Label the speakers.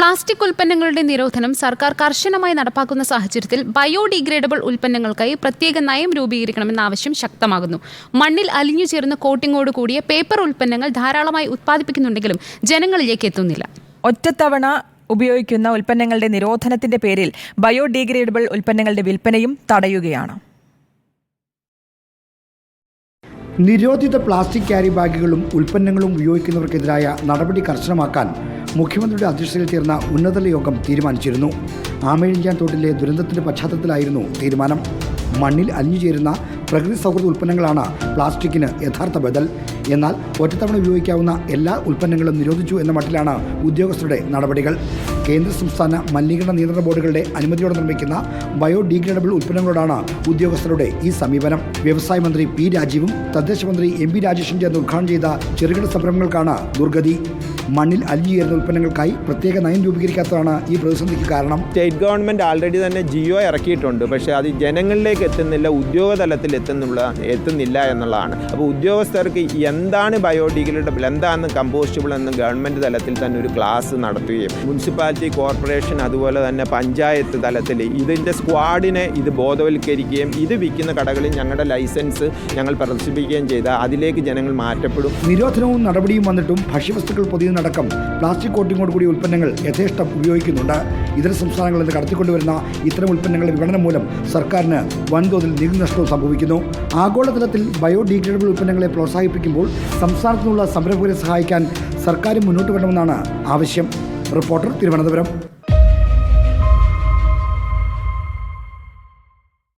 Speaker 1: Plastic ഉൽപ്പന്നങ്ങളുടെ നിരോധനം സർക്കാർ കർശനമായി നടപ്പാക്കുന്ന സാഹചര്യത്തിൽ ബയോഡിഗ്രേഡബിൾ ഉൽപ്പന്നങ്ങൾക്കായി പ്രത്യേക നയം രൂപീകരിക്കണമെന്ന ആവശ്യം ശക്തമാകുന്നു. മണ്ണിൽ അലിഞ്ഞു ചേർന്ന കോട്ടിങ്ങോട് കൂടിയ പേപ്പർ ഉൽപ്പന്നങ്ങൾ ധാരാളമായി ഉത്പാദിപ്പിക്കുന്നുണ്ടെങ്കിലും ജനങ്ങളിലേക്ക് എത്തുന്നില്ല.
Speaker 2: ഒറ്റത്തവണ ഉപയോഗിക്കുന്ന ഉൽപ്പന്നങ്ങളുടെ നിരോധനത്തിന്റെ പേരിൽ ബയോഡിഗ്രേഡബിൾ ഉൽപ്പന്നങ്ങളുടെ വിൽപ്പനയും തടയുകയാണ്.
Speaker 3: നിരോധിത പ്ലാസ്റ്റിക് ക്യാരി ബാഗുകളും ഉൽപ്പന്നങ്ങളും ഉപയോഗിക്കുന്നവർക്കെതിരായ നടപടി കർശനമാക്കാൻ മുഖ്യമന്ത്രിയുടെ അധ്യക്ഷതയിൽ ചേർന്ന ഉന്നതതല യോഗം തീരുമാനിച്ചിരുന്നു. ആമയിഴഞ്ചാൻ തോട്ടിലെ ദുരന്തത്തിന്റെ പശ്ചാത്തലത്തിലായിരുന്നു തീരുമാനം. മണ്ണിൽ അലിഞ്ഞു ചേരുന്ന പ്രകൃതി സൗഹൃദ ഉൽപ്പന്നങ്ങളാണ് പ്ലാസ്റ്റിക്കിന് യഥാർത്ഥ ബദൽ. എന്നാൽ ഒറ്റത്തവണ ഉപയോഗിക്കാവുന്ന എല്ലാ ഉൽപ്പന്നങ്ങളും നിരോധിച്ചു എന്ന മട്ടിലാണ് ഉദ്യോഗസ്ഥരുടെ നടപടികൾ. കേന്ദ്ര സംസ്ഥാന മലിനീകരണ നിയന്ത്രണ ബോർഡുകളുടെ അനുമതിയോടെ നിർമ്മിക്കുന്ന ബയോഡിഗ്രേഡബിൾ ഉൽപ്പന്നങ്ങളോടാണ് ഉദ്യോഗസ്ഥരുടെ ഈ സമീപനം. വ്യവസായ മന്ത്രി പി രാജീവും തദ്ദേശ മന്ത്രി എം പി രാജേഷും ചേർന്ന് ഉദ്ഘാടനം ചെയ്ത ചെറുകിട സംരംഭങ്ങൾക്കാണ് ദുർഗതി. മണ്ണിൽ അലിഞ്ഞു ചേരുന്ന ഉൽപ്പന്നങ്ങൾക്കായി പ്രത്യേക നയം രൂപീകരിക്കാത്തതാണ് ഈ പ്രതിസന്ധിക്ക് കാരണം.
Speaker 4: സ്റ്റേറ്റ് ഗവൺമെൻറ് ആൾറെഡി തന്നെ ജിയോ ഇറക്കിയിട്ടുണ്ട്. പക്ഷേ അത് ജനങ്ങളിലേക്ക് എത്തുന്നില്ല, ഉദ്യോഗതലത്തിൽ എത്തുന്നില്ല എന്നുള്ളതാണ്. അപ്പോൾ ഉദ്യോഗസ്ഥർക്ക് എന്താണ് ബയോഡിഗ്രേഡബിൾ, എന്താണ് കമ്പോസ്റ്റബിൾ എന്ന് ഗവൺമെൻറ് തലത്തിൽ തന്നെ ഒരു ക്ലാസ് നടത്തുകയും മുനിസിപ്പാലിറ്റി, കോർപ്പറേഷൻ, അതുപോലെ തന്നെ പഞ്ചായത്ത് തലത്തിൽ ഇതിൻ്റെ സ്ക്വാഡിനെ ഇത് ബോധവൽക്കരിക്കുകയും ഇത് വിൽക്കുന്ന കടകളിൽ ഞങ്ങളുടെ ലൈസൻസ് ഞങ്ങൾ പ്രദർശിപ്പിക്കുകയും ചെയ്താൽ അതിലേക്ക് ജനങ്ങൾ മാറ്റപ്പെടും.
Speaker 3: നിരോധനവും നടപടിയും വന്നിട്ടും ഭക്ഷ്യവസ്തുക്കൾ പൊതിയുന്നതടക്കം പ്ലാസ്റ്റിക് കോട്ടിങ്ങോട് കൂടിയ ഉൽപ്പന്നങ്ങൾ യഥേഷ്ടം ഉപയോഗിക്കുന്നുണ്ട്. ഇതര സംസ്ഥാനങ്ങളിൽ നിന്ന് കടത്തിക്കൊണ്ടുവരുന്ന ഇത്തരം ഉൽപ്പന്നങ്ങളുടെ വിപണനം മൂലം സർക്കാരിന് വൻതോതിൽ നികുതി നഷ്ടവും സംഭവിക്കുന്നു. ആഗോളതലത്തിൽ ബയോഡിഗ്രേഡബിൾ ഉൽപ്പന്നങ്ങളെ പ്രോത്സാഹിപ്പിക്കുമ്പോൾ സംസ്ഥാനത്തുനിന്നുള്ള സംരംഭകരെ സഹായിക്കാൻ സർക്കാരും മുന്നോട്ട് വരണമെന്നാണ് ആവശ്യം. റിപ്പോർട്ടർ, തിരുവനന്തപുരം.